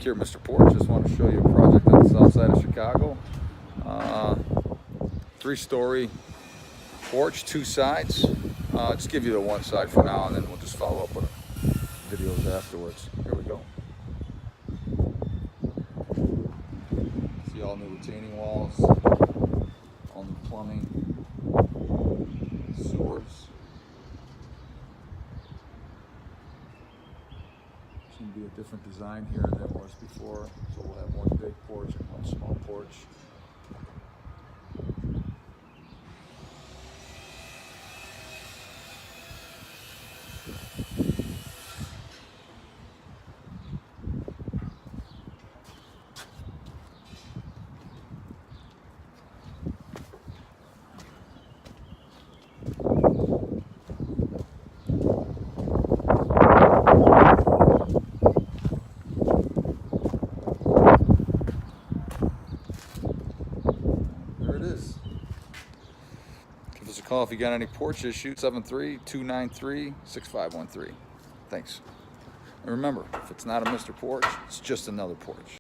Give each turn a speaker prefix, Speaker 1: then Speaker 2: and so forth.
Speaker 1: here at Mr. Porch. Just want to show you a project on the south side of Chicago. 3-story porch, 2 sides. Just give you the one side for now, and then we'll just follow up with videos afterwards. Here we go. See all new retaining walls, all new plumbing, sewers. It's going to be a different design here than it was before, so we'll have one big porch and one small porch. Give us a call if you got any porch issues, 73293-6513. Thanks. And remember, if it's not a Mr. Porch, it's just another porch.